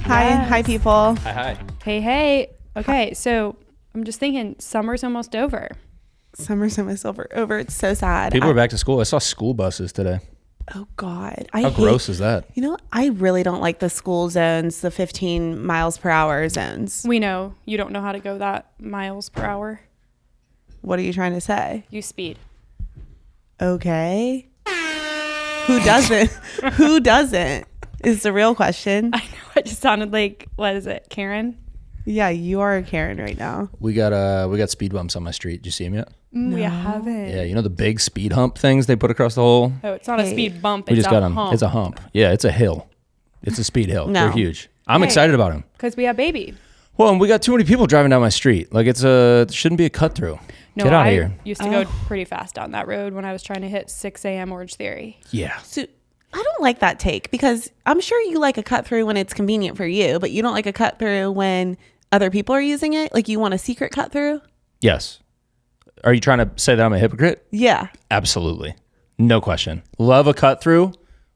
Hi, people. Hi. Hey. Okay, so I'm just thinking summer's almost over. Summer's almost over. It's so sad. People are back to school. I saw school buses today. Oh, God. How gross is that? You know, I really don't like the school zones, the 15 miles per hour zones. We know you don't know how to go that miles per hour. What are you trying to say? You speed. Okay. Who doesn't? Who doesn't is the real question. I know. It just sounded like, what is it, Karen? Yeah, you are a Karen right now. We got speed bumps on my street. Did you see them yet? We haven't. Yeah, you know the big speed hump things they put across the whole. Oh, it's not a speed bump. We It's just got a them. hump. It's a hump. Yeah, it's a hill. It's a speed hill. No. They're huge. I'm excited about them. Because we have baby. Well, and we got too many people driving down my street. Like it shouldn't be a cut through. No, Get out I of here. used to go pretty fast down that road when I was trying to hit 6 a.m. Orange Theory. Yeah. So I don't like that take because I'm sure you like a cut through when it's convenient for you, but you don't like a cut through when other people are using it. Like you want a secret cut through. Yes. Are you trying to say that I'm a hypocrite? Yeah. Absolutely. No question. Love a cut through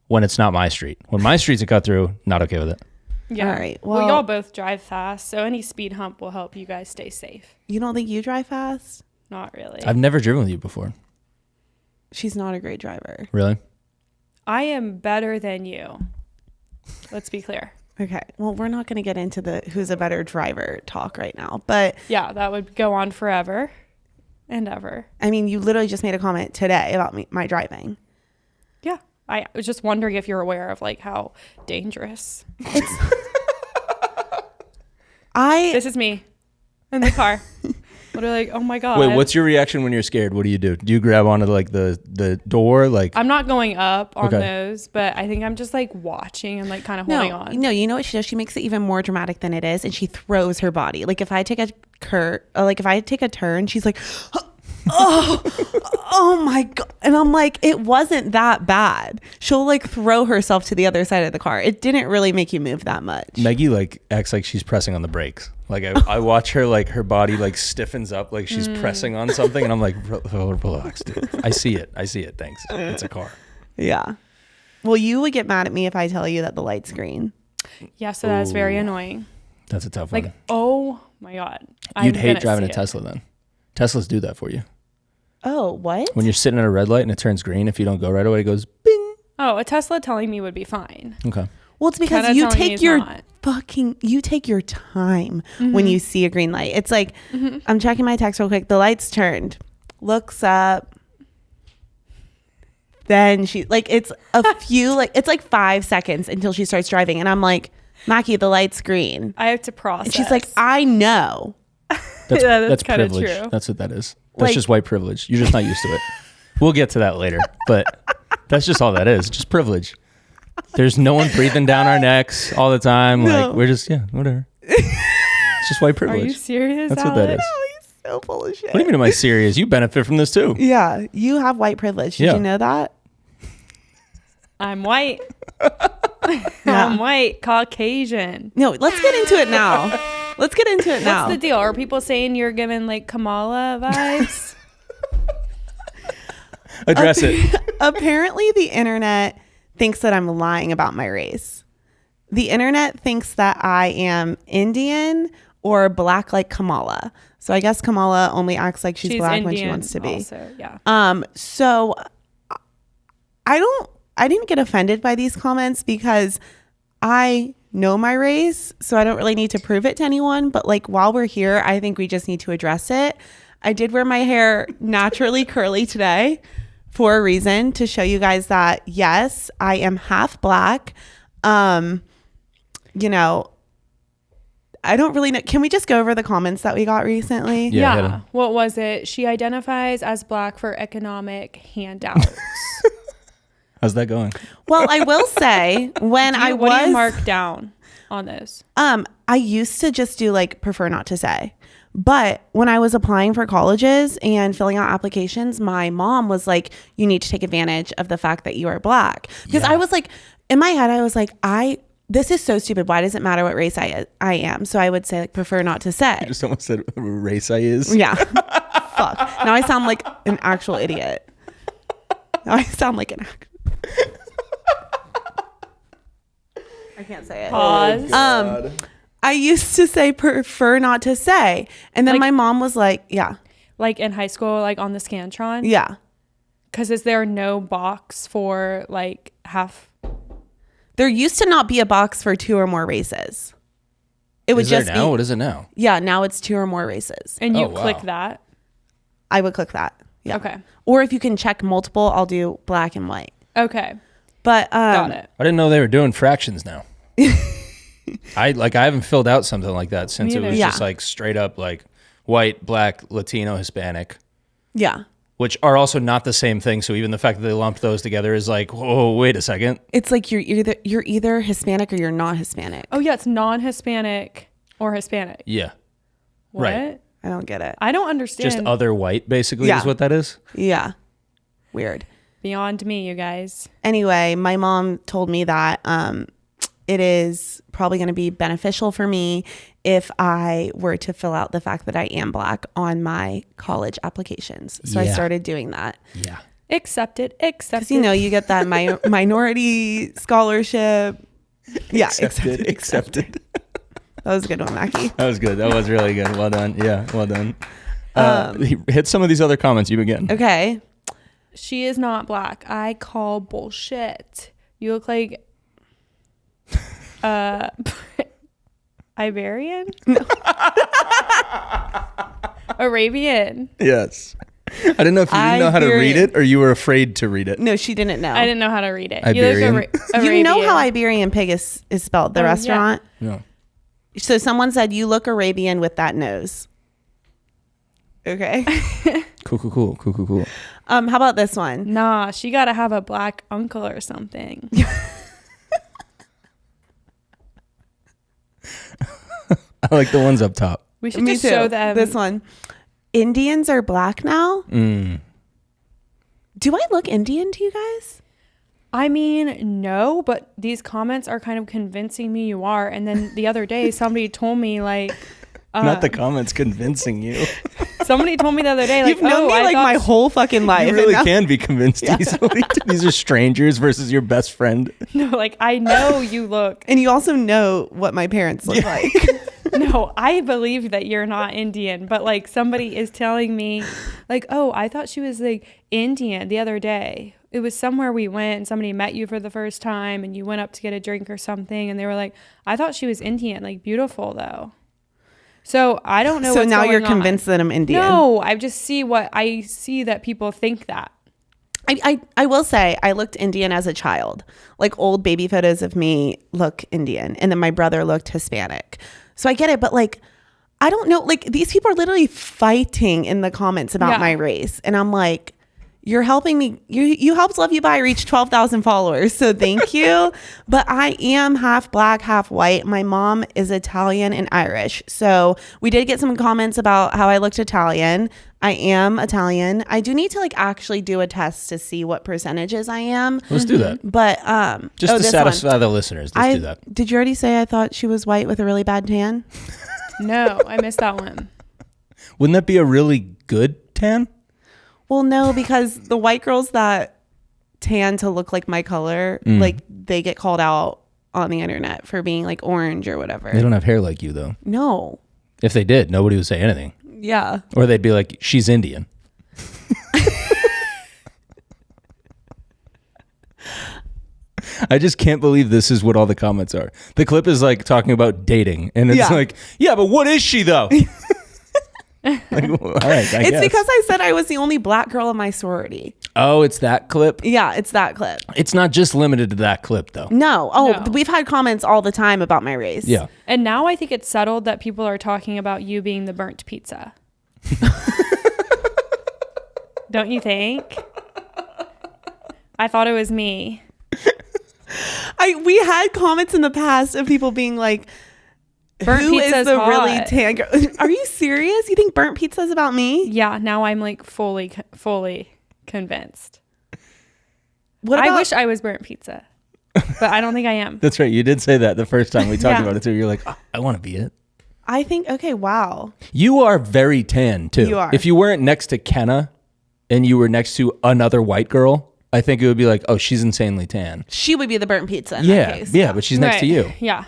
when it's not my street. When my street's a cut through, not okay with it. Yeah. All right. Well, Well, y'all both drive fast, so any speed hump will help you guys stay safe. You don't think you drive fast? Not really. I've never driven with you before. She's not a great driver. Really? I am better than you. Let's be clear. Okay. Well, we're not going to get into the who's a better driver talk right now, but Yeah, that would go on forever and ever. I mean, you literally just made a comment today about my driving. Yeah. I was just wondering if you're aware of like how dangerous. This is me in the car. Literally like, oh my God. Wait, what's your reaction when you're scared? What do? Do you grab onto like the door? Like I'm not going up on Okay. those, but I think I'm just like watching and like kind of holding on. No, you know what she does? She makes it even more dramatic than it is, and she throws her body. Like if I take a turn, she's like, oh my God. And I'm like, it wasn't that bad. She'll like throw herself to the other side of the car. It didn't really make you move that much. Maggie like acts like she's pressing on the brakes. Like I watch her like her body like stiffens up like she's pressing on something, and I'm like, relax, dude. I see it. Thanks. It's a car. Yeah. Well, you would get mad at me if I tell you that the light's green. Yeah, so that's very annoying. That's a tough Like, one. oh my God. You'd hate driving a Tesla then. Teslas do that for you. Oh, what? When you're sitting at a red light and it turns green, if you don't go right away, it goes bing. Oh, a Tesla telling me would be fine. Okay. Well, it's because Kinda you telling me take it's your not. you take your time when you see a green light. It's like, I'm checking my text real quick. The light's turned. Looks up. Then she like, it's a few, like it's like 5 seconds until she starts driving. And I'm like, Mackie, the light's green. I have to process. And she's like, I know. That's kinda privilege. true. That's what that is. That's Like- just white privilege. You're just not used to it. We'll get to that later, but that's just all that is. Just privilege. There's no one breathing down our necks all the time. No. Like we're just, whatever. It's just white Are privilege. you serious? That's what that Alex? is. Oh, he's so full of shit. What do you mean am I serious? You benefit from this too. Yeah, you have white privilege. Did Yeah. you know that? I'm white. I'm white, Caucasian. No, let's get into it now. Let's get into it now. What's the deal? Are people saying you're giving like Kamala vibes? Address it. Apparently, the internet thinks that I'm lying about my race. The internet thinks that I am Indian or black like Kamala. So I guess Kamala only acts like she's black Indian when she wants to be. Also, yeah. So I didn't get offended by these comments because I know my race, so I don't really need to prove it to anyone. But like while we're here, I think we just need to address it. I did wear my hair naturally curly today for a reason, to show you guys that yes, I am half black. You know, I don't really know. Can we just go over the comments that we got recently? Yeah, hit 'em. What was it? She identifies as black for economic handouts. How's that going? Well, I will say when I What do was you mark down on those? I used to just do like prefer not to say. But when I was applying for colleges and filling out applications, my mom was like, you need to take advantage of the fact that you are black. Because I was like, in my head, I was like, this is so stupid. Why does it matter what race I am? So I would say like prefer not to say. You just almost said what race I is. Yeah. Fuck. Now I sound like an actual idiot. Now I sound like an actual. I can't say it. Pause. I used to say prefer not to say. And then Like- my mom was like, yeah. Like in high school, like on the Scantron? Yeah. Because is there no box for like half? There used to not be a box for 2 or more races. It would Is there just now? be. What is it now? Yeah, now it's 2 or more races. And you Oh, wow. click that? I would click that. Yeah. Okay. Or if you can check multiple, I'll do black and white. Okay. But Got it. I didn't know they were doing fractions now. I haven't filled out something like that since Me it was either. Yeah. just like straight up like white, black, Latino, Hispanic, Yeah. which are also not the same thing. So even the fact that they lumped those together is like, whoa, wait a second. It's like you're either Hispanic or you're not Hispanic. Oh, yeah. It's non-Hispanic or Hispanic. Yeah. What? Right. I don't get it. I don't understand. Just other white basically Yeah. is what that is. Yeah. Weird. Beyond me, you guys. Anyway, my mom told me that it is probably going to be beneficial for me if I were to fill out the fact that I am black on my college applications. So I Yeah. started doing that. Yeah. Accepted. Because, you know, you get that minority scholarship. Yeah, Accepted. That was a good one, Mackie. That was good. That was really good. Well done. Yeah. Well done. Hit some of these other comments you begin. Okay. She is not black. I call bullshit. You look like Iberian? No. Arabian. Yes. I didn't know if you didn't know how to read it or you were afraid to read it. No, she didn't know. I didn't know how to read it. Iberian. You look You know how Arabian. Iberian pig is spelled, the Oh, yeah. restaurant? No. So someone said, you look Arabian with that nose. Okay. Cool. How about this one? Nah, she got to have a black uncle or something. I like the ones up top. We should Me just too. show them. This one. Indians are black now? Mm. Do I look Indian to you guys? I mean, no, but these comments are kind of convincing me you are. And then the other day, somebody told me like, Not the comments convincing you. somebody told me the other day, like, You've known me I like thought my whole fucking life. You really and now- can be convinced easily. These are strangers versus your best friend. No, like I know you look. And you also know what my parents look like. No, I believe that you're not Indian, but like somebody is telling me, like, oh, I thought she was like Indian the other day. It was somewhere we went and somebody met you for the first time and you went up to get a drink or something and they were like, I thought she was Indian, like beautiful though. So I don't know. So what's now you're going on. convinced that I'm Indian. No, I just see that people think that. I will say I looked Indian as a child. Like old baby photos of me look Indian. And then my brother looked Hispanic. So I get it. But like, I don't know. Like these people are literally fighting in the comments about Yeah. my race. And I'm like, you're helping me. You helped Love You Bye reach 12,000 followers. So thank you. But I am half black, half white. My mom is Italian and Irish. So we did get some comments about how I looked Italian. I am Italian. I do need to like actually do a test to see what percentages I am. Let's do that. But Just to this satisfy one. the listeners. Let's do that. Did you already say I thought she was white with a really bad tan? No, I missed that one. Wouldn't that be a really good tan? Well, no, because the white girls that tan to look like my color, like they get called out on the internet for being like orange or whatever. They don't have hair like you, though. No. If they did, nobody would say anything. Yeah. Or they'd be like, she's Indian. I just can't believe this is what all the comments are. The clip is like talking about dating. And it's Yeah. like, yeah, but what is she, though? Like, well, all right, I It's guess. because I said I was the only black girl in my sorority. Oh, it's that clip? Yeah, it's that clip. It's not just limited to that clip, though. No. Oh, No. we've had comments all the time about my race. Yeah. And now I think it's settled that people are talking about you being the burnt pizza. Don't you think? I thought it was me. We had comments in the past of people being like, Burnt who is pizza's the hot. really tan girl? Are you serious? You think burnt pizza is about me? Yeah, now I'm like fully convinced. What I about, wish I was burnt pizza, but I don't think I am. That's right. You did say that the first time we talked Yeah. about it, too. You're like, oh, I want to be it. I think, okay, wow. You are very tan, too. You are. If you weren't next to Kenna and you were next to another white girl, I think it would be like, oh, she's insanely tan. She would be the burnt pizza in that case. Yeah, but she's next to you. Yeah.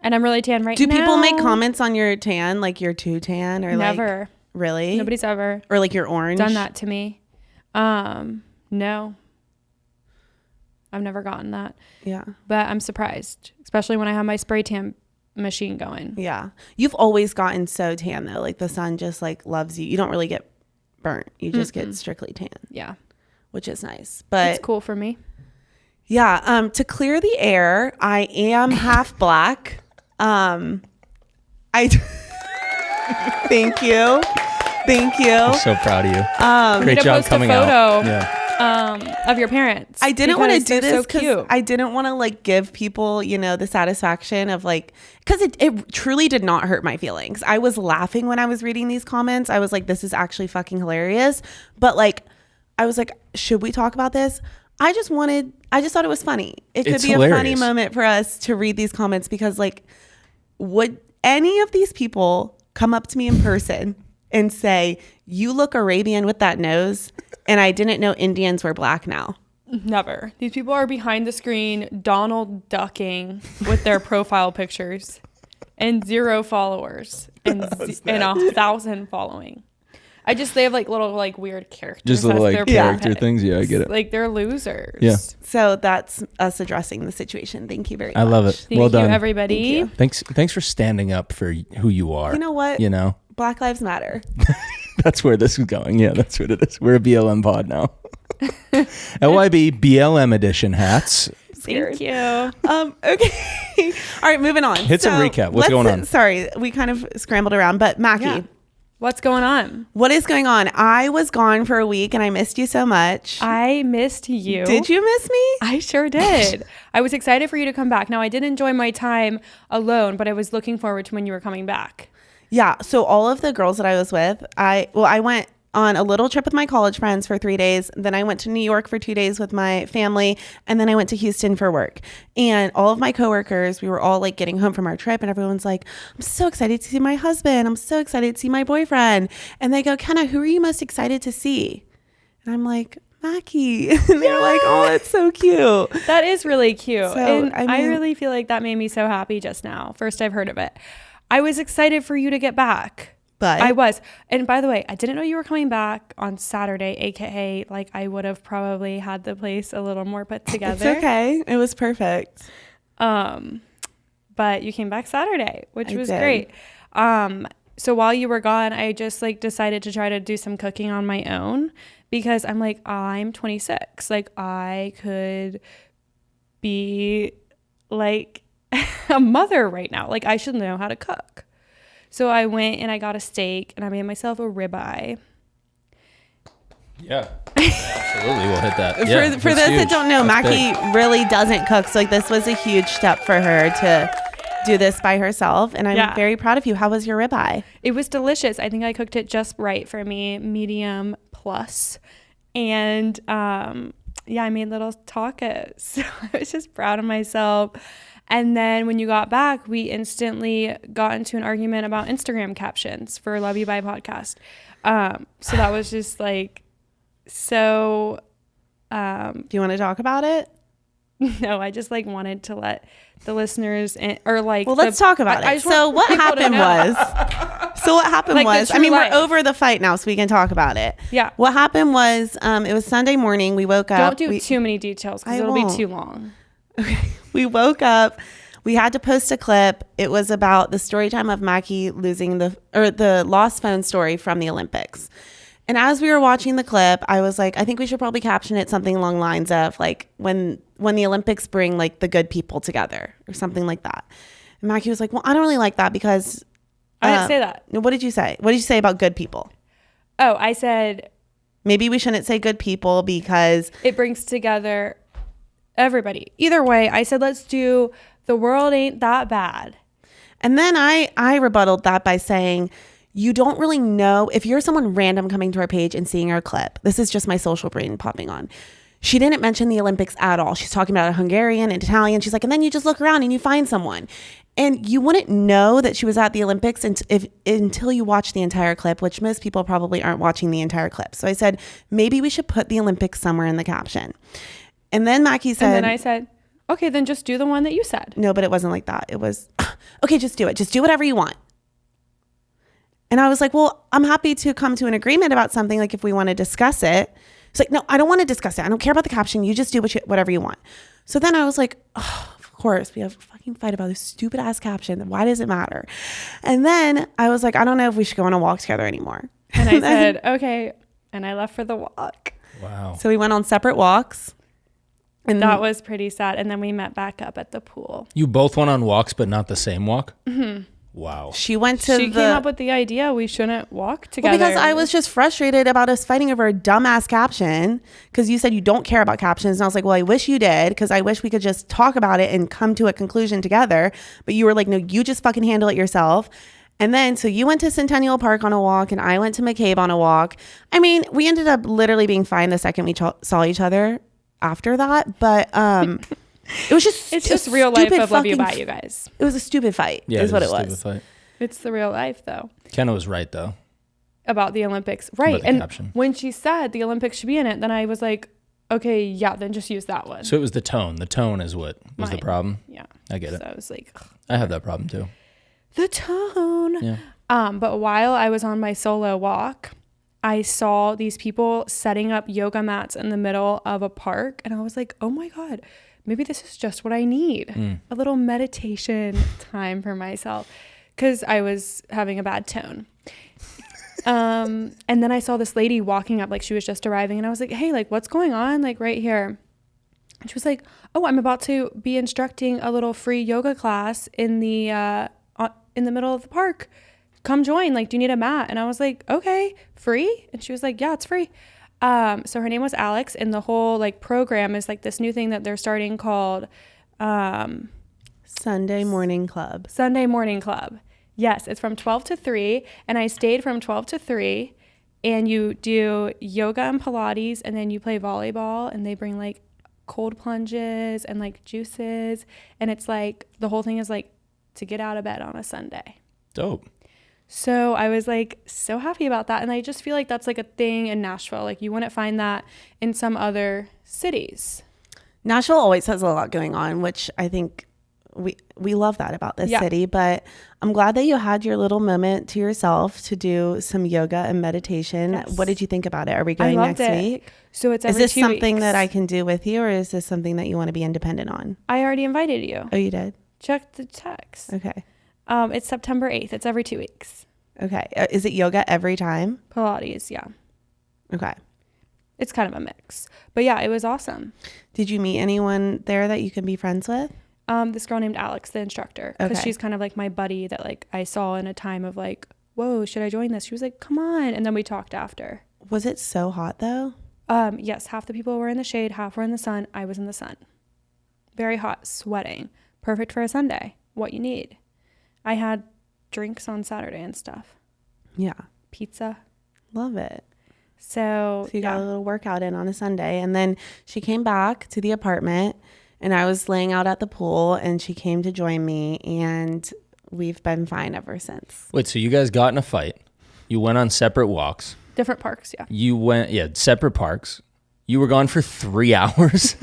And I'm really tan right now. Do people make comments on your tan, like you're too tan, or Never. like really? Nobody's ever Or like you're orange? done that to me. No. I've never gotten that. Yeah. But I'm surprised, especially when I have my spray tan machine going. Yeah. You've always gotten so tan though. Like the sun just like loves you. You don't really get burnt. You just get strictly tan, Yeah. which is nice. But It's cool for me. yeah, to clear the air, I am half black. I thank you. Thank you. I'm so proud of you. We Great need to job post a coming photo. out. Yeah. Of your parents. I didn't want to do they're this because I didn't want to like give people, you know, the satisfaction of like, because it truly did not hurt my feelings. I was laughing when I was reading these comments. I was like, this is actually fucking hilarious. But like, I was like, should we talk about this? I just thought it was funny. It could be hilarious. a funny moment for us to read these comments because like, would any of these people come up to me in person and say, you look Arabian with that nose? And I didn't know Indians were black now. Never. These people are behind the screen Donald ducking with their profile pictures and 0 followers and 1,000 following. They have like little like weird characters. Just little as like their character pet. things. Yeah, I get it. Like they're losers. Yeah. So that's us addressing the situation. Thank you very much. I love it. Thank Well you, done. everybody. Thank you. Thanks for standing up for who you are. You know what? You know? Black Lives Matter. That's where this is going. Yeah, that's what it is. We're a BLM pod now. LYB BLM edition hats. Thank you. Okay. All right, moving on. Hit some recap. What's going on? Sorry, we kind of scrambled around, but Mackie, Yeah. What's going on? what is going on? I was gone for a week and I missed you so much. I missed you. Did you miss me? I sure did. I was excited for you to come back. Now, I did enjoy my time alone, but I was looking forward to when you were coming back. Yeah. So all of the girls that I was with, I went on a little trip with my college friends for 3 days. Then I went to New York for 2 days with my family. And then I went to Houston for work. And all of my coworkers, we were all like getting home from our trip and everyone's like, I'm so excited to see my husband. I'm so excited to see my boyfriend. And they go, Kenna, who are you most excited to see? And I'm like, Mackie. And they're like, oh, that's so cute. That is really cute. So, And I I mean- really feel like that made me so happy just now. First I've heard of it. I was excited for you to get back. But I was. And by the way, I didn't know you were coming back on Saturday, aka like I would have probably had the place a little more put together. it's okay. It was perfect. But you came back Saturday, which I was did. great. So while you were gone, I just like decided to try to do some cooking on my own because I'm like, I'm 26. Like I could be like a mother right now. Like I should know how to cook. So I went and I got a steak and I made myself a ribeye. Yeah. Absolutely. We'll hit that. Yeah, For that's those huge. that don't know, That's Mackie big. really doesn't cook. So like this was a huge step for her to do this by herself. And I'm Yeah. very proud of you. How was your ribeye? It was delicious. I think I cooked it just right for me, medium plus. And yeah, I made little tacos. So I was just proud of myself. And then when you got back, we instantly got into an argument about Instagram captions for Love You Bye podcast. So that was just like so. Do you want to talk about it? No, I just like wanted to let the listeners or like. Well, let's talk about I it. just So want what people to happened know. was, Like the I mean, true we're life. over the fight now, so we can talk about it. Yeah. What happened was, it was Sunday morning. We woke up. Don't do too many details because I it'll won't. be too long. We woke up. We had to post a clip. It was about the story time of Mackie losing the lost phone story from the Olympics. And as we were watching the clip, I was like, I think we should probably caption it something along lines of like when the Olympics bring like the good people together or something like that. And Mackie was like, well, I don't really like that because I didn't say that. What did you say? What did you say about good people? Oh, I said Maybe we shouldn't say good people because it brings together everybody. Either way, I said let's do the world ain't that bad. And then I rebutted that by saying, you don't really know if you're someone random coming to our page and seeing our clip. This is just my social brain popping on. she didn't mention the Olympics at all. She's talking about a Hungarian and Italian. She's like, and then you just look around and you find someone. And you wouldn't know that she was at the Olympics until you watch the entire clip, which most people probably aren't watching the entire clip. So I said, maybe we should put the Olympics somewhere in the caption. And then Mackie said... And then I said, okay, then just do the one that you said. No, but it wasn't like that. It was, okay, just do it. Just do whatever you want. And I was like, well, I'm happy to come to an agreement about something, like if we want to discuss it. It's like, no, I don't want to discuss it. I don't care about the caption. You just do whatever you want. So then I was like, oh, of course, we have a fucking fight about this stupid ass caption. Why does it matter? And then I was like, I don't know if we should go on a walk together anymore. And I said, okay. And I left for the walk. Wow. So we went on separate walks. And that was pretty sad. And then we met back up at the pool. You both went on walks, but not the same walk? Mm-hmm. Wow. She went to She came up with the idea we shouldn't walk together. Well, because I was just frustrated about us fighting over a dumbass caption, because you said you don't care about captions. And I was like, well, I wish you did, because I wish we could just talk about it and come to a conclusion together. But you were like, no, you just fucking handle it yourself. And then, so you went to Centennial Park on a walk and I went to McCabe on a walk. I mean, we ended up literally being fine the second we saw each other after that. But it was just... It's just real life of Love You Bye, you guys. It was a stupid fight, is what it was. Fight. It's the real life, though. Kenna was right, though. About the Olympics. Right. The And caption. when she said the Olympics should be in it, then I was like, okay, yeah, then just use that one. So it was the tone. The tone is what was the problem. Yeah. I get it. So I was like... Ugh. I have that problem, too. The tone. Yeah. But while I was on my solo walk, I saw these people setting up yoga mats in the middle of a park. And I was like, oh my God, maybe this is just what I need. A little meditation time for myself. Because I was having a bad tone. And then I saw this lady walking up, like she was just arriving. And I was like, hey, like what's going on? Like right here. And she was like, oh, I'm about to be instructing a little free yoga class in the middle of the park. Come join. Like, do you need a mat? And I was like, okay, free? And she was like, yeah, it's free. So her name was Alex, and the whole like program is like this new thing that they're starting called Sunday Morning Club. Sunday Morning Club. Yes, it's from 12 to 3, and I stayed from 12 to 3, and you do yoga and Pilates, and then you play volleyball, and they bring like cold plunges and like juices, and it's like the whole thing is like to get out of bed on a Sunday. Dope. So I was like so happy about that. And I just feel like that's like a thing in Nashville. Like you wouldn't find that in some other cities. Nashville always has a lot going on, which I think we love that about this city. But I'm glad that you had your little moment to yourself to do some yoga and meditation. Yes. What did you think about it? Are we going next week? So it's every 2 weeks. Is this something that I can do with you, or is this something that you want to be independent on? I already invited you. Oh, you did? Check the text. Okay. It's September 8th. It's every 2 weeks. Okay. Is it yoga every time? Pilates, yeah. Okay. It's kind of a mix. But yeah, it was awesome. Did you meet anyone there that you can be friends with? This girl named Alex, the instructor. Because she's kind of like my buddy that like I saw in a time of like, whoa, should I join this? She was like, come on. And then we talked after. Was it so hot though? Yes. Half the people were in the shade, half were in the sun. I was in the sun. Very hot, sweating. Perfect for a Sunday. What you need. I had drinks on Saturday and stuff. Yeah. Pizza. Love it. So you got a little workout in on a Sunday. And then she came back to the apartment and I was laying out at the pool and she came to join me and we've been fine ever since. Wait, so you guys got in a fight. You went on separate walks. Different parks, yeah. You went, separate parks. You were gone for 3 hours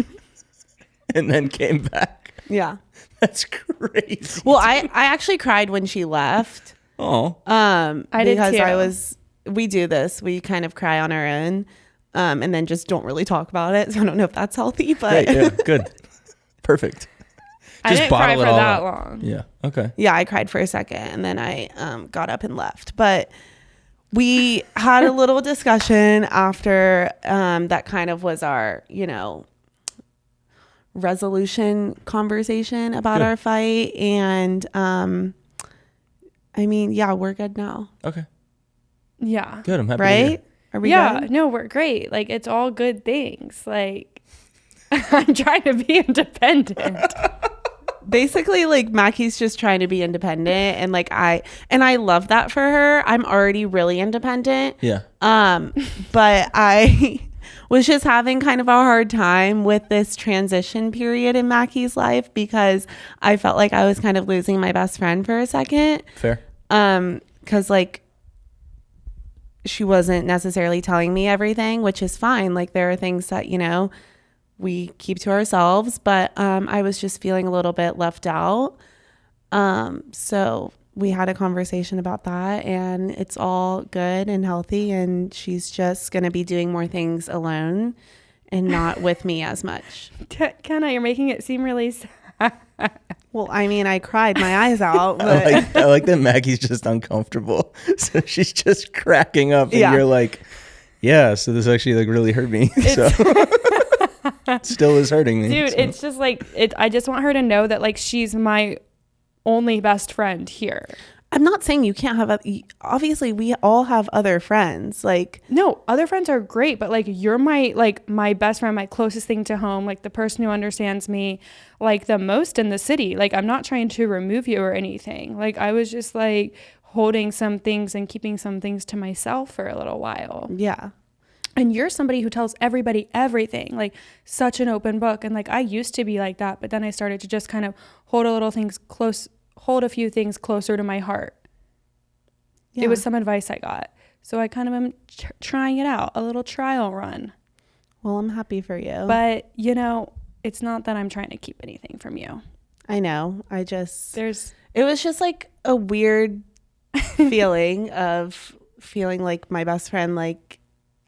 and then came back. Yeah. That's crazy. Well, I actually cried when she left. Oh. I did too. Because we do this. We kind of cry on our own and then just don't really talk about it. So I don't know if that's healthy, but. Right, yeah, good. Perfect. I didn't cry for that long. Yeah. Okay. Yeah, I cried for a second and then I got up and left. But we had a little discussion after that kind of was our, resolution conversation about our fight. And we're good now. Okay. Yeah. Good. I'm happy. Right? Are we good? No, we're great. Like it's all good things. Like I'm trying to be independent. Basically, like Mackie's just trying to be independent, and like I love that for her. I'm already really independent. Yeah. But was just having kind of a hard time with this transition period in Mackie's life because I felt like I was kind of losing my best friend for a second. Fair. Because like she wasn't necessarily telling me everything, which is fine. Like there are things that, you know, we keep to ourselves, but I was just feeling a little bit left out. So we had a conversation about that, and it's all good and healthy, and she's just going to be doing more things alone and not with me as much. Kenna, you're making it seem really sad. Well, I mean, I cried my eyes out. But I like that Maggie's just uncomfortable. So she's just cracking up, and Yeah. you're like, yeah, so this actually like really hurt me. So still is hurting me. Dude, so. it's just like, I just want her to know that like she's my only best friend here. I'm not saying you can't have obviously we all have other friends. Like, No, other friends are great, but like you're my best friend, my closest thing to home, like the person who understands me like the most in the city. Like I'm not trying to remove you or anything. Like I was just like holding some things and keeping some things to myself for a little while. yeah. And you're somebody who tells everybody everything, like such an open book. And like I used to be like that, but then I started to just kind of hold a few things closer to my heart. Yeah. It was some advice I got. So I kind of am trying it out, a little trial run. Well, I'm happy for you. But, you know, it's not that I'm trying to keep anything from you. I know. It was just like a weird feeling of feeling like my best friend, like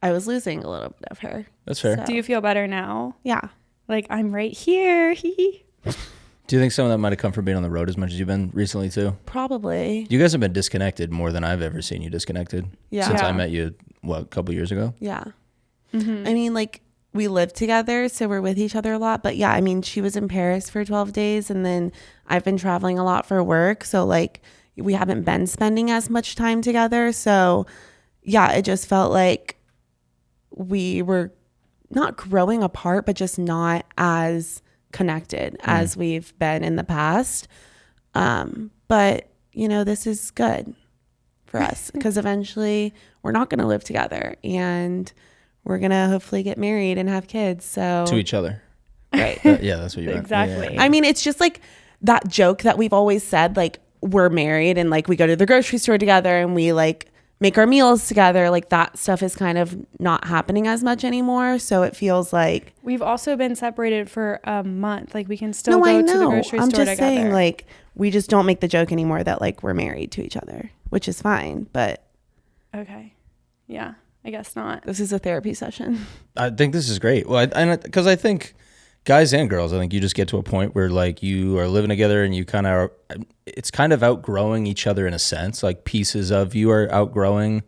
I was losing a little bit of her. That's fair. So, Do you feel better now? yeah. Like I'm right here. Do you think some of that might have come from being on the road as much as you've been recently too? Probably. You guys have been disconnected more than I've ever seen you disconnected. Yeah. Since Yeah. I met you, a couple years ago? Yeah. Mm-hmm. I mean, like we live together, so we're with each other a lot. But yeah, I mean, she was in Paris for 12 days and then I've been traveling a lot for work. So like we haven't been spending as much time together. So yeah, it just felt like we were not growing apart, but just not as connected as we've been in the past. But you know, this is good for us because eventually we're not going to live together and we're going to hopefully get married and have kids. So To each other. right. Yeah, that's what you meant. Exactly. Yeah. I mean, it's just like that joke that we've always said, like we're married and like we go to the grocery store together and we like make our meals together. Like that stuff is kind of not happening as much anymore. So it feels like, We've also been separated for a month. Like we can still no, go I to the know. grocery I'm store just together. saying like, we just don't make the joke anymore that like we're married to each other, which is fine. But Okay. Yeah, I guess not. this is a therapy session. I think this is great. Well, because I think guys and girls, I think you just get to a point where like you are living together and you kind of, it's kind of outgrowing each other in a sense. Like pieces of you are outgrowing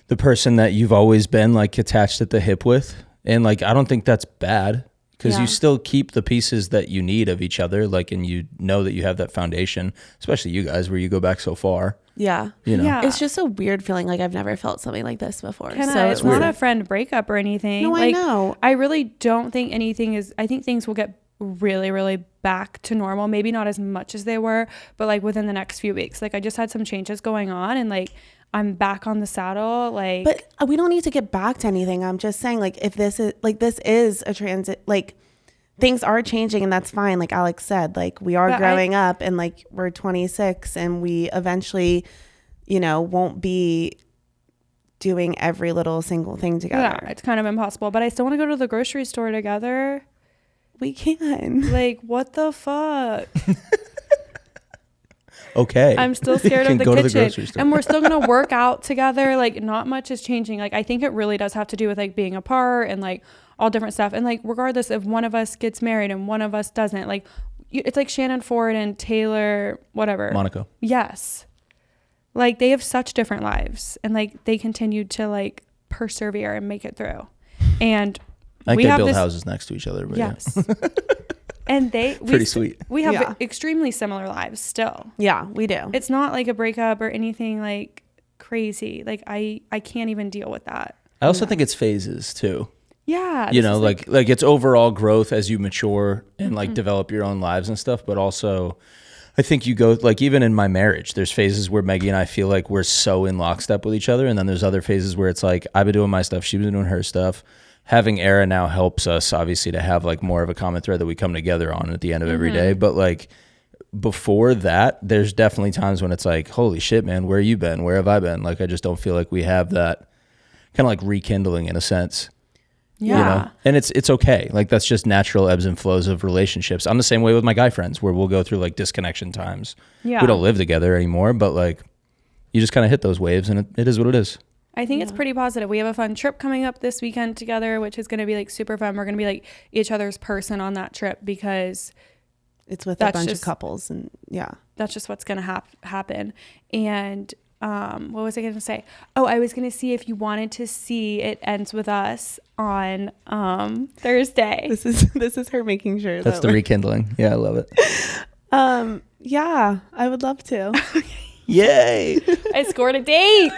the person that you've always been like attached at the hip with. And like, I don't think that's bad because Yeah. you still keep the pieces that you need of each other. Like, and you know that you have that foundation, especially you guys where you go back so far, Yeah. you know? Yeah. It's just a weird feeling. Like I've never felt something like this before. Kenna, So it's weird. not a friend breakup or anything. No, I like, know. I really don't think anything is. I think things will get really, really back to normal. Maybe not as much as they were, but like within the next few weeks. Like I just had some changes going on, and like I'm back on the saddle. Like, But we don't need to get back to anything. I'm just saying, like, if this is a transit, like, things are changing and that's fine. Like Alex said, like, we are But growing up and like we're 26 and we eventually, you know, won't be doing every little single thing together. yeah, it's kind of impossible. But I still want to go to the grocery store together. We can. Like, what the fuck? Okay. I'm still You scared can of the go to kitchen. grocery store. And we're still going to work out together. Like, not much is changing. Like, I think it really does have to do with like being apart and like all different stuff. And like, regardless if one of us gets married and one of us doesn't, like, it's like Shannon Ford and Taylor, whatever. Monaco. Yes. Like, they have such different lives and like they continue to like persevere and make it through. And I we think they have build this, houses next to each other. But yes. And Pretty sweet. We have Yeah. extremely similar lives still. Yeah, we do. It's not like a breakup or anything like crazy. Like I can't even deal with that. I also think it's phases too. Yeah. You this know, is like it's overall growth as you mature and like Mm-hmm. develop your own lives and stuff. But also, I think you go like even in my marriage, there's phases where Maggie and I feel like we're so in lockstep with each other, and then there's other phases where it's like I've been doing my stuff, she's been doing her stuff. having Era now helps us obviously to have like more of a common thread that we come together on at the end of every day. But like before that, there's definitely times when it's like, holy shit, man, where you been? Where have I been? Like, I just don't feel like we have that kind of like rekindling in a sense. Yeah. You know? And it's okay. Like that's just natural ebbs and flows of relationships. I'm the same way with my guy friends where we'll go through like disconnection times. Yeah. We don't live together anymore, but like you just kind of hit those waves and it is what it is. I think it's pretty positive. We have a fun trip coming up this weekend together, which is going to be like super fun. We're going to be like each other's person on that trip because it's with a bunch of couples, and that's just what's going to happen. And what was I going to say? Oh, I was going to see if you wanted to see It Ends With Us on Thursday. This is her making sure. That's the rekindling. Yeah, I love it. Yeah, I would love to. Yay! I scored a date.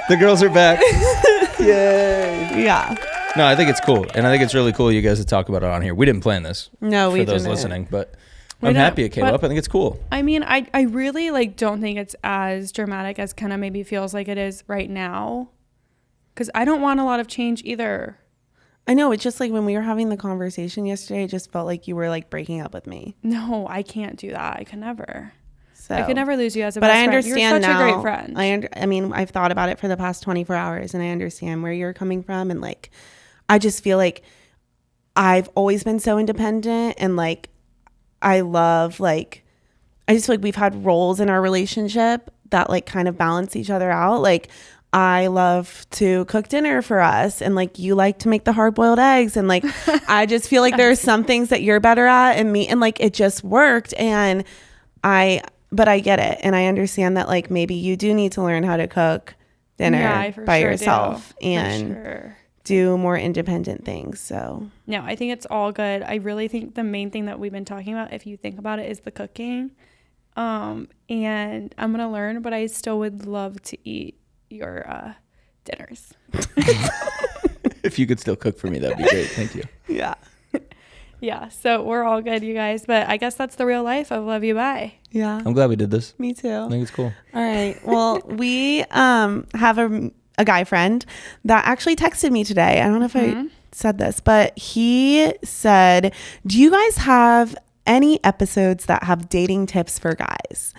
The girls are back. Yay! Yeah. No, I think it's cool, and I think it's really cool you guys to talk about it on here. We didn't plan this. No, we didn't. For those didn't. listening, but I'm happy it came up. I think it's cool. I mean, I really like don't think it's as dramatic as kind of maybe feels like it is right now, because I don't want a lot of change either. I know, it's just like when we were having the conversation yesterday, it just felt like you were like breaking up with me. No, I can't do that. I could never. So, I could never lose you as a but best I understand friend. You're such now, a great friend. I mean, I've thought about it for the past 24 hours, and I understand where you're coming from, and like, I just feel like I've always been so independent, and like, I love like, I just feel like we've had roles in our relationship that like kind of balance each other out. Like, I love to cook dinner for us, and like you like to make the hard-boiled eggs, and like I just feel like there's some things that you're better at and me, and like it just worked. And but I get it, and I understand that like maybe you do need to learn how to cook dinner by yourself and do more independent things. So no, I think it's all good. I really think the main thing that we've been talking about, if you think about it, is the cooking. And I'm gonna learn, but I still would love to eat your dinners. If you could still cook for me, that'd be great. Thank you. Yeah, so we're all good, you guys, but I guess that's the real life of Love You Bye. Yeah, I'm glad we did this. Me too. I think it's cool. All right, well, we have a guy friend that actually texted me today. I don't know if I said this, but he said, do you guys have any episodes that have dating tips for guys?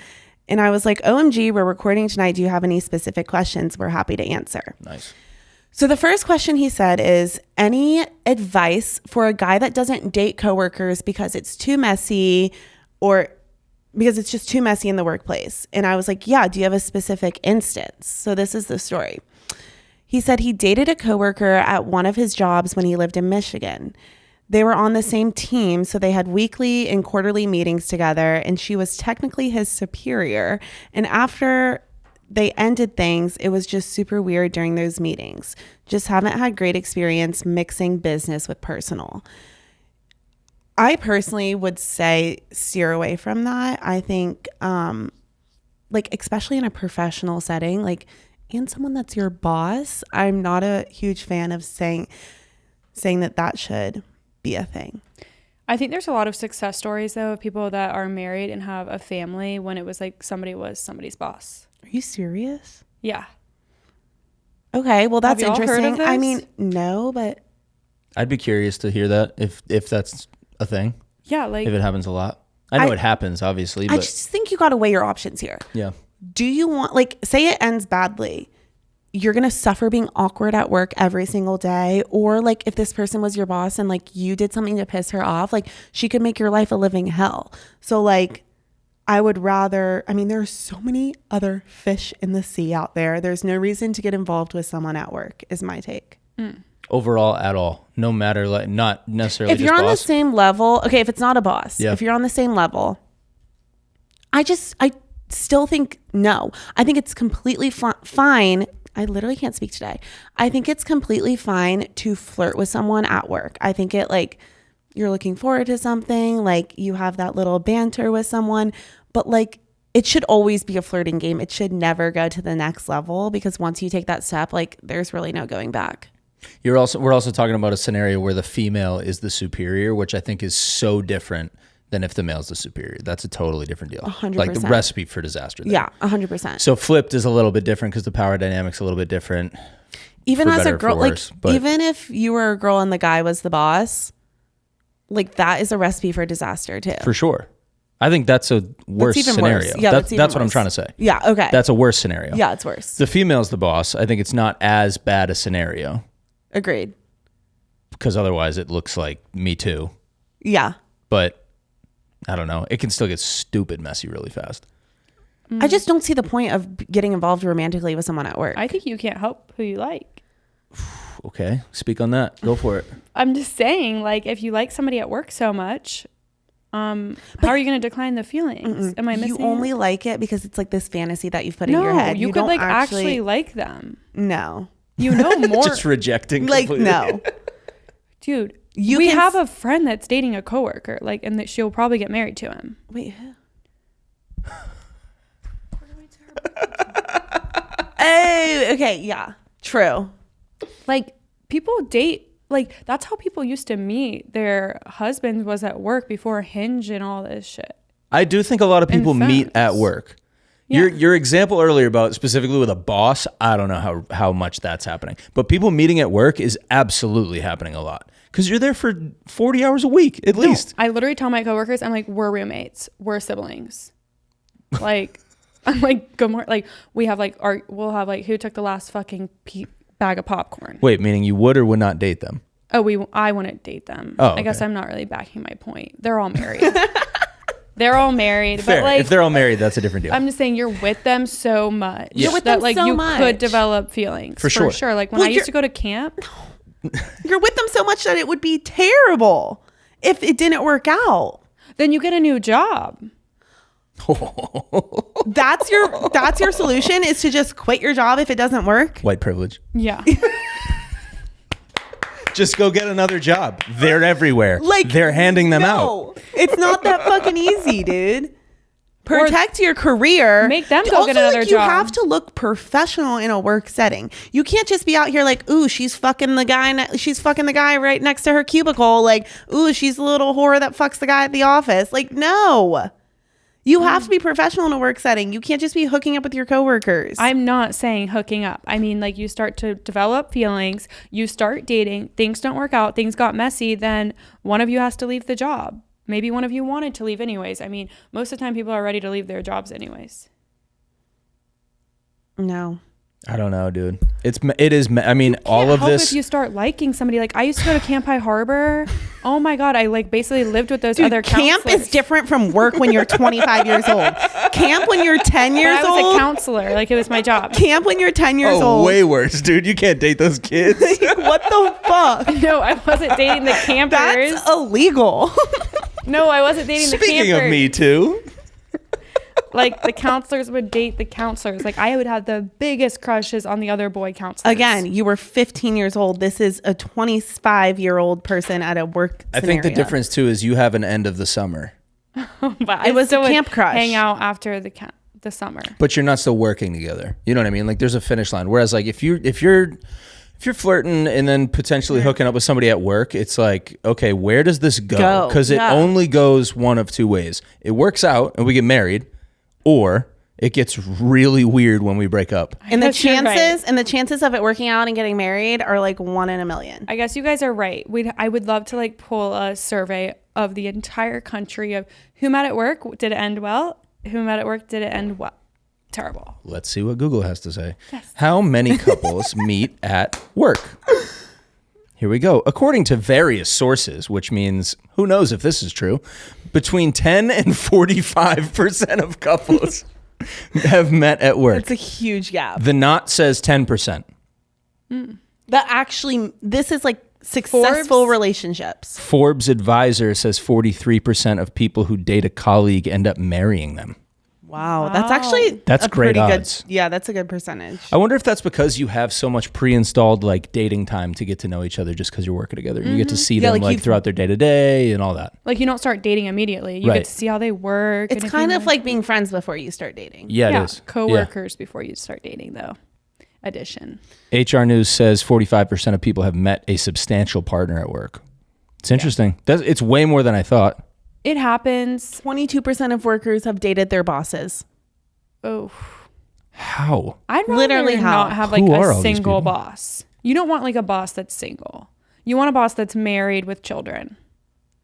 And I was like, OMG, we're recording tonight. Do you have any specific questions? We're happy to answer. Nice. So the first question he said is, any advice for a guy that doesn't date coworkers because it's too messy or because it's just too messy in the workplace? And I was like, yeah, do you have a specific instance? So this is the story. He said he dated a coworker at one of his jobs when he lived in Michigan. They were on the same team, so they had weekly and quarterly meetings together, and she was technically his superior. And after they ended things, it was just super weird during those meetings. Just haven't had great experience mixing business with personal. I personally would say steer away from that. I think, like, especially in a professional setting, like, and someone that's your boss, I'm not a huge fan of saying that should be a thing. I think there's a lot of success stories, though, of people that are married and have a family when it was like somebody was somebody's boss. Are you serious? Yeah. Okay, well, that's Have y'all interesting. heard of this? I mean, no, but I'd be curious to hear that if that's a thing. Yeah, like if it happens a lot. I know it happens, obviously, I but just think you got to weigh your options here. yeah. Do you want, like, say it ends badly, you're going to suffer being awkward at work every single day? Or like if this person was your boss and like you did something to piss her off, like she could make your life a living hell. So like, I would rather, I mean, there's so many other fish in the sea out there. There's no reason to get involved with someone at work is my take. Overall, at all, no matter, like, not necessarily If you're on boss. the same level, okay, if it's not a boss, Yeah. if you're on the same level, I still think no. I think it's completely fine. I literally can't speak today. I think it's completely fine to flirt with someone at work. I think it, like, you're looking forward to something, like you have that little banter with someone, but like it should always be a flirting game. It should never go to the next level, because once you take that step, like there's really no going back. We're also talking about a scenario where the female is the superior, which I think is so different than if the male's the superior. That's a totally different deal. 100%. Like the recipe for disaster there. Yeah, 100%. So flipped is a little bit different because the power dynamic's a little bit different. Even as better a or girl, for like worse, but- even if you were a girl and the guy was the boss, like that is a recipe for disaster too. For sure. I think that's a worse even scenario. worse. Yeah, that's even what I'm worse. trying to say. Yeah, okay. That's a worse scenario. Yeah, it's worse. The female's the boss. I think it's not as bad a scenario Agreed. because otherwise it looks like Me Too. Yeah. But I don't know. It can still get stupid messy really fast. I just don't see the point of getting involved romantically with someone at work. I think you can't help who you like. Okay. Speak on that. Go for it. I'm just saying, like, if you like somebody at work so much, how are you going to decline the feelings? Am I missing? You only like it because it's like this fantasy that you've put no, in your head. you could don't like actually like them. No. You know more. Just rejecting Like, completely. no. Dude, You we can have a friend that's dating a coworker, like, and that she'll probably get married to him. Wait, who? Oh, okay. Yeah. True. Like, people date, like, that's how people used to meet their husbands was at work before Hinge and all this shit. I do think a lot of people And meet at phones. work. Yeah. Your example earlier about specifically with a boss, I don't know how much that's happening. But people meeting at work is absolutely happening a lot. Because you're there for 40 hours a week, at least. I literally tell my coworkers, I'm like, we're roommates, we're siblings. Like, I'm like, good morning. Like, we'll have like, who took the last fucking bag of popcorn? Wait, meaning you would or would not date them? Oh, I wouldn't date them. Oh, I guess okay. I'm not really backing my point. They're all married. They're all married. Fair. But like, If they're all married, that's a different deal. I'm just saying you're with them so much. You're with that them like so you much. could develop feelings. For sure. Like when Well, I used to go to camp. You're with them so much that it would be terrible if it didn't work out. Then you get a new job. That's your solution is to just quit your job if it doesn't work. White privilege. Yeah. Just go get another job. They're everywhere. Like they're handing them out. no, it's not that fucking easy, dude. Protect your career. Make them go also, get another like, job. You have to look professional in a work setting. You can't just be out here like, ooh, she's fucking the guy right next to her cubicle. Like, ooh, she's a little whore that fucks the guy at the office. Like, no. You have to be professional in a work setting. You can't just be hooking up with your coworkers. I'm not saying hooking up. I mean, like, you start to develop feelings, you start dating, things don't work out, things got messy, then one of you has to leave the job. Maybe one of you wanted to leave anyways. I mean, most of the time people are ready to leave their jobs anyways. No. I don't know, dude. It is. I mean, all of Help this. if you start liking somebody. Like, I used to go to Camp High Harbor. Oh my God. I like basically lived with those other camp counselors. is different from work when you're 25 years old. Camp when you're 10 But years I was old. a counselor. Like, it was my job. Camp when you're 10 years Oh, old. way worse, dude. You can't date those kids. What the fuck? No, I wasn't dating the campers. That's illegal. No, I wasn't dating the campers. Speaking of Me Too. Like, the counselors would date the counselors. Like, I would have the biggest crushes on the other boy counselors. Again, you were 15 years old. This is a 25-year-old person at a work I think the scenario. difference too is you have an end of the summer, But It was still a would camp crush. Hang out after the summer. but you're not still working together. You know what I mean? Like there's a finish line. Whereas like if you're flirting and then potentially hooking up with somebody at work, it's like, okay, where does this go? Because it Yeah. only goes one of two ways. It works out and we get married, or it gets really weird when we break up. And the Yes, you're right. chances of it working out and getting married are like 1 in a million. I guess you guys are right. I would love to like pull a survey of the entire country of who met at work. Did it end well? Who met at work? Did it end well? Terrible. Let's see what Google has to say. Yes. How many couples meet at work? Here we go. According to various sources, which means who knows if this is true, between 10 and 45% of couples have met at work. It's a huge gap. The Knot says 10%. This is like successful Forbes? relationships. Forbes Advisor says 43% of people who date a colleague end up marrying them. Wow. That's actually That's a great pretty odds. good. Yeah, that's a good percentage. I wonder if that's because you have so much pre-installed like dating time to get to know each other just because you're working together. You get to see Yeah, them like like you've- throughout their day-to-day and all that. Like, you don't start dating immediately. You Right. get to see how they work. It's and if kind you of like being friends before you start dating. Yeah, it is. Coworkers before you start dating, though. Addition. Yeah. HR News says 45% of people have met a substantial partner at work. It's interesting. It's way more than I thought. It happens. 22% of workers have dated their bosses. Oh. How? I'd rather Literally how? not have like Who are a all these single people? boss. You don't want like a boss that's single. You want a boss that's married with children,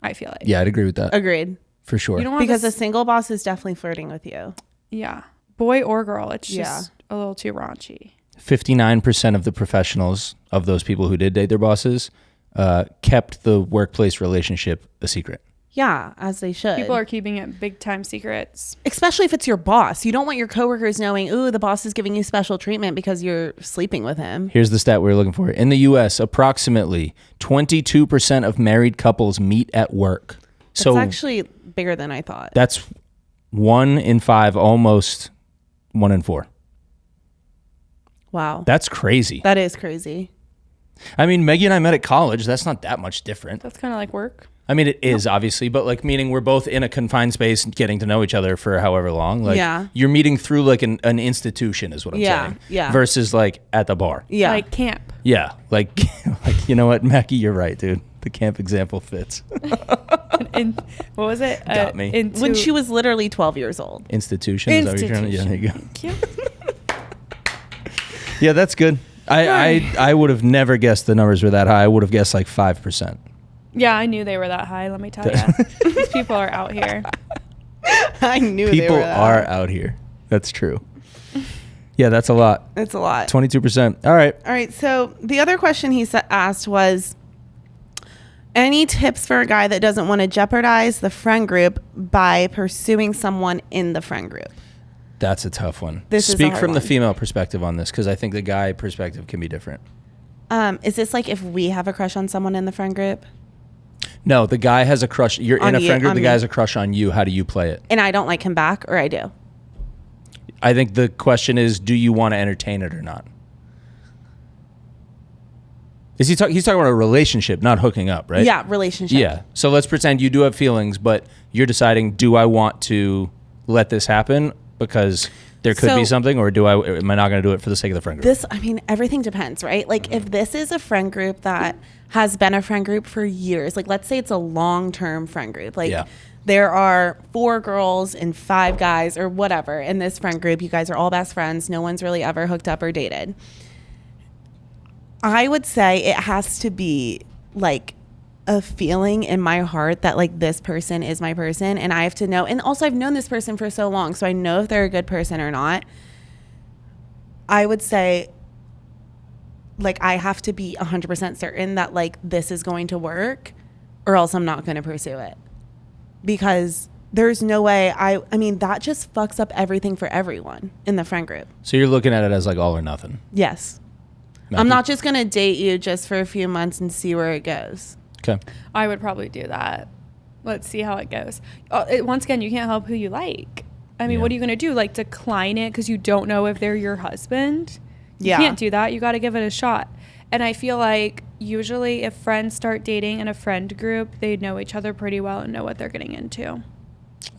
I feel like. Yeah, I'd agree with that. Agreed. For sure. You don't want Because a single boss is definitely flirting with you. yeah. Boy or girl. It's Yeah. just a little too raunchy. 59% of the professionals, of those people who did date their bosses, kept the workplace relationship a secret. Yeah, as they should. People are keeping it big time secrets. Especially if it's your boss. You don't want your coworkers knowing, ooh, the boss is giving you special treatment because you're sleeping with him. Here's the stat we were looking for. In the U.S., approximately 22% of married couples meet at work. It's So actually bigger than I thought. that's 1 in 5, almost 1 in 4. Wow. That's crazy. That is crazy. I mean, Maggie and I met at college. That's not that much different. That's kind of like work. I mean, it is obviously, but like meaning we're both in a confined space and getting to know each other for however long. Like Yeah. you're meeting through like an institution is what I'm Yeah, saying. yeah. Versus like at the bar. Yeah. Like camp. Yeah. Like, like you know what, Mackie, you're right, dude. The camp example fits. And what was it? Got me. when she was literally 12 years old. Institution. Is that what you're trying to? Yeah, there you go. Thank you. Yeah, that's good. I would have never guessed the numbers were that high. I would have guessed like 5%. Yeah, I knew they were that high. Let me tell you. These people are out here. I knew People they were that. are out here. That's true. Yeah, that's a lot. It's a lot. 22%. All right. All right. So the other question he asked was, any tips for a guy that doesn't want to jeopardize the friend group by pursuing someone in the friend group? That's a tough one. This is a Speak hard from the one. female perspective on this, because I think the guy perspective can be different. Is this like if we have a crush on someone in the friend group No, the guy has a crush. You're On in a you- friend group. on The me. guy has a crush on you. How do you play it? and I don't like him back, or I do? I think the question is, do you want to entertain it or not? Is he's talking about a relationship, not hooking up, right? Yeah, relationship. Yeah. So let's pretend you do have feelings, but you're deciding, do I want to let this happen because there could be So- something, or am I not going to do it for the sake of the friend group? This, I mean, everything depends, right? Like if this is a friend group that has been a friend group for years, like let's say it's a long-term friend group, like Yeah. there are 4 girls and 5 guys or whatever in this friend group. You guys are all best friends. No one's really ever hooked up or dated. I would say it has to be like a feeling in my heart that like this person is my person, and I have to know. And also I've known this person for so long, so I know if they're a good person or not. I would say like I have to be 100% certain that like this is going to work, or else I'm not going to pursue it. Because there's no way I mean that just fucks up everything for everyone in the friend group. So you're looking at it as like all or nothing. Yes. Mackie? I'm not just going to date you just for a few months and see where it goes. Okay. I would probably do that. Let's see how it goes. Once again, you can't help who you like. I mean, Yeah. what are you going to do? Like decline it because you don't know if they're your husband? You Yeah. can't do that. You got to give it a shot. And I feel like usually if friends start dating in a friend group, they know each other pretty well and know what they're getting into.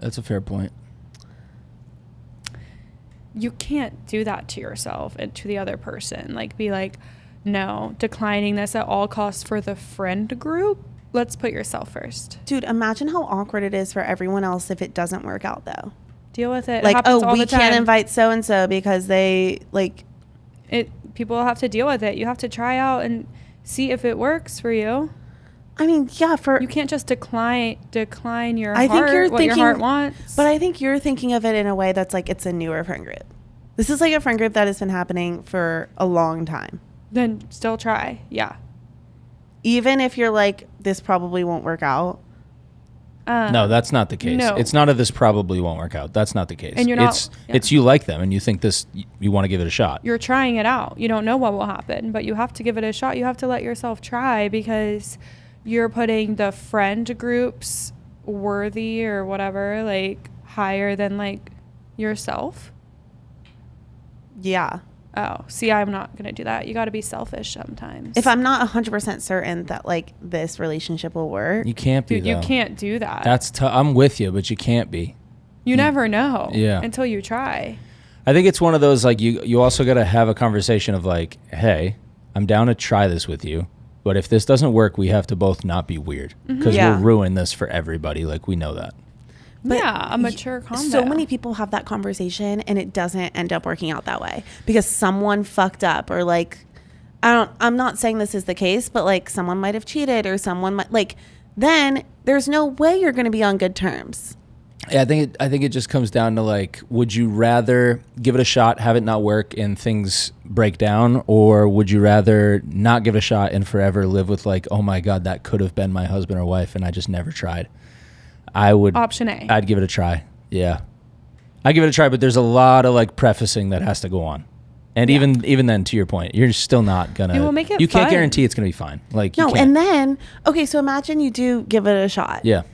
That's a fair point. You can't do that to yourself and to the other person. Like be like, no, declining this at all costs for the friend group. Let's put yourself first. Dude, imagine how awkward it is for everyone else if it doesn't work out though. Deal with it. It Like, happens oh, all we the time. can't invite so and so because they like People have to deal with it. You have to try out and see if it works for you. I mean, yeah, for You can't just decline your I heart, think you're what thinking your heart wants. But I think you're thinking of it in a way that's like it's a newer friend group. This is like a friend group that has been happening for a long time. then still try. Yeah. Even if you're like this probably won't work out. No, that's not the case. no. It's not a this probably won't work out. That's not the case. And you're not- It's you like them and you think you want to give it a shot. You're trying it out. You don't know what will happen, but you have to give it a shot. You have to let yourself try because you're putting the friend groups worthy or whatever, like higher than like yourself. Yeah. Oh, see, I'm not going to do that. You got to be selfish sometimes. If I'm not 100% certain that like this relationship will work. You can't be. Dude, you though. can't do that. That's tough. I'm with you, but you can't be. You never know Yeah. until you try. I think it's one of those like you also got to have a conversation of like, hey, I'm down to try this with you. But if this doesn't work, we have to both not be weird because Yeah. we'll ruin this for everybody. Like, we know that. But a mature combo. So many people have that conversation and it doesn't end up working out that way because someone fucked up or like, I'm not saying this is the case, but like someone might have cheated or someone might like, then there's no way you're going to be on good terms. Yeah, I think it just comes down to like, would you rather give it a shot, have it not work, and things break down, or would you rather not give it a shot and forever live with like, oh my God, that could have been my husband or wife, and I just never tried? I would. Option A. I'd give it a try. Yeah, I give it a try, but there's a lot of like prefacing that has to go on, and even then, to your point, you're still not gonna. It will make it you can't fun. guarantee it's gonna be fine. Like you No, can't. and then, okay, so imagine you do give it a shot. Yeah.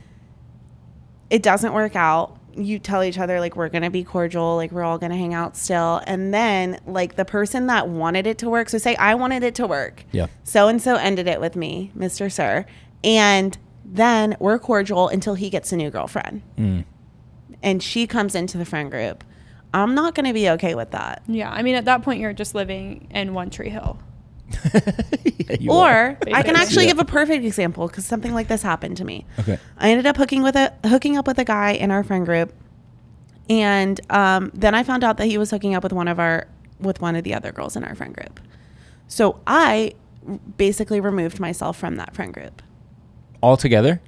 It doesn't work out. You tell each other like we're going to be cordial, like we're all going to hang out still. And then like the person that wanted it to work, so say I wanted it to work. Yeah. So and so ended it with me, Mr. Sir. And then we're cordial until he gets a new girlfriend. And she comes into the friend group. I'm not going to be okay with that. Yeah, I mean, at that point, you're just living in One Tree Hill. Yeah, you Or are. I can Basically. actually give a perfect example because something like this happened to me. Okay. I ended up hooking up with a guy in our friend group, and then I found out that he was hooking up with one of the other girls in our friend group. So I basically removed myself from that friend group. All together?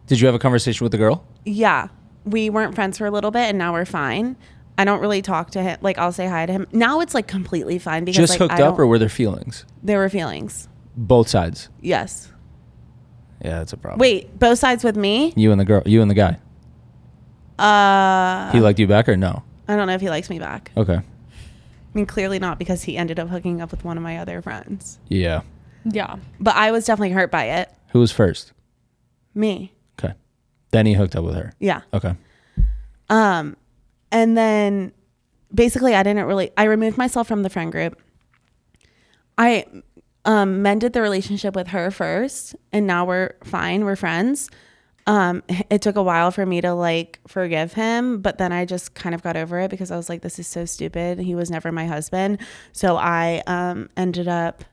Did you have a conversation with the girl? Yeah, we weren't friends for a little bit, and now we're fine. I don't really talk to him. Like I'll say hi to him. Now it's like completely fine because Just like, hooked up, or were there feelings? there were feelings. Both sides. Yes. Yeah, that's a problem. Wait, both sides with me? You and the girl, you and the guy. He liked you back or no? I don't know if he likes me back. Okay. I mean, clearly not because he ended up hooking up with one of my other friends. Yeah. Yeah. But I was definitely hurt by it. Who was first? Me. Okay. Then he hooked up with her. Yeah. Okay. And then basically I removed myself from the friend group. I mended the relationship with her first, and now we're fine. We're friends. It took a while for me to like forgive him, but then I just kind of got over it because I was like, this is so stupid. He was never my husband. So I ended up,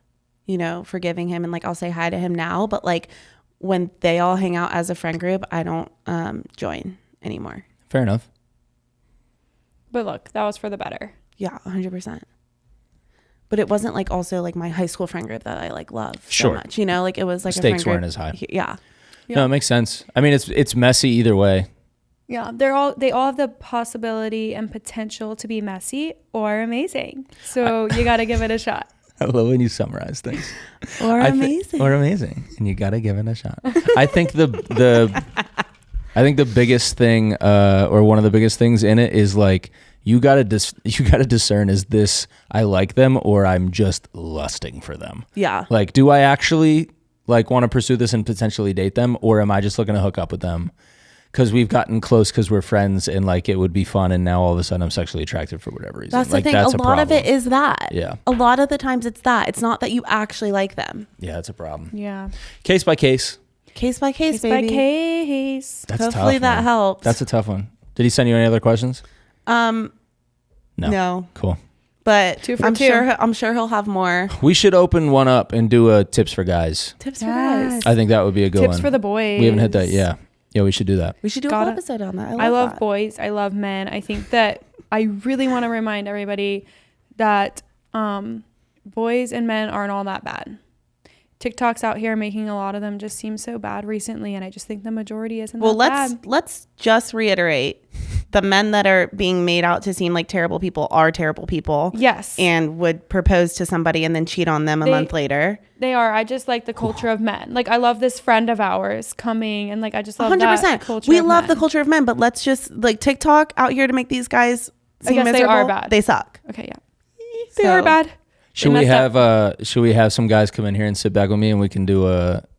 forgiving him, and like I'll say hi to him now, but like when they all hang out as a friend group, I don't join anymore. Fair enough. But look, that was for the better. Yeah, 100%. But it wasn't like also like my high school friend group that I like love Sure. so much, like it was like Stakes a friend weren't as high. Yeah. No, it makes sense. I mean, it's messy either way. Yeah, they all have the possibility and potential to be messy or amazing. So you got to give it a shot. I love when you summarize things. Or amazing. Or amazing, and you gotta give it a shot. I think the biggest thing, or one of the biggest things in it, is like you gotta discern: is this I like them, or I'm just lusting for them? Yeah. Like, do I actually like want to pursue this and potentially date them, or am I just looking to hook up with them because we've gotten close because we're friends and like it would be fun, and now all of a sudden I'm sexually attracted for whatever reason? That's the like, thing. That's a lot of it problem. is that. Yeah. A lot of the times it's that. It's not that you actually like them. Yeah, that's a problem. Yeah. Case by case. Case by case, Case by baby. case. That's Hopefully tough, that man. helps. That's a tough one. Did he send you any other questions? No. Cool. But 2 for I'm 2. sure he'll have more We should open one up and do a tips for guys. tips for Yes. guys. I think that would be a good one. Tips for the boys. We haven't hit that. Yeah. Yeah, we should do that. We should do a Got whole it. episode on that. I love that. boys. I love men. I think that I really want to remind everybody that boys and men aren't all that bad. TikTok's out here making a lot of them just seem so bad recently, and I just think the majority isn't Well, that bad. let's just reiterate: the men that are being made out to seem like terrible people are terrible people. Yes. And would propose to somebody and then cheat on them a month later. They are. I just like the culture of men. Like, I love this friend of ours coming, and like I just love 100%. that culture. We of love men. the culture of men, but let's just like TikTok out here to make these guys seem guess they miserable. are bad. They suck. Okay, yeah, they So- are bad. Should They we messed up. have some guys come in here and sit back with me, and we can do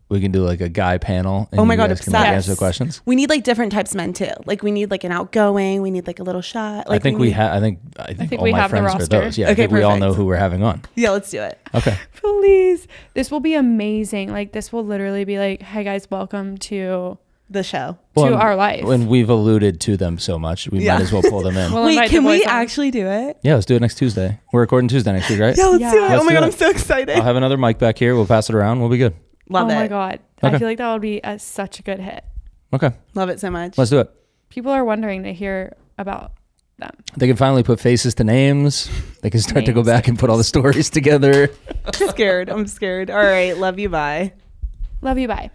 like a guy panel, and Oh my you God, guys can like, obsessed. answer the questions? We need like different types of men too. Like we need like an outgoing. We need like a little shot. Like I think we need- have. I think all we my have the friends are roster. those. Yeah, I Okay, think we all know perfect. who we're having on. Yeah, let's do it. Okay. Please, this will be amazing. Like, this will literally be like, hey guys, welcome to The show. Well, our life. When we've alluded to them so much, we Yeah. might as well pull them in. We'll Wait, invite the can we boys on. actually do it? Yeah, let's do it next Tuesday. We're recording Tuesday next week, right? Yeah, let's Yeah. do it. Let's Oh my do God, it. I'm so excited. I'll have another mic back here. We'll pass it around. We'll be good. Love it. Oh my God. Okay. I feel like that would be such a good hit. Okay. Love it so much. Let's do it. People are wondering to hear about them. They can finally put faces to names. They can start to go Names. back and put all the stories together. I'm scared. All right. Love you. Bye. Love you. Bye.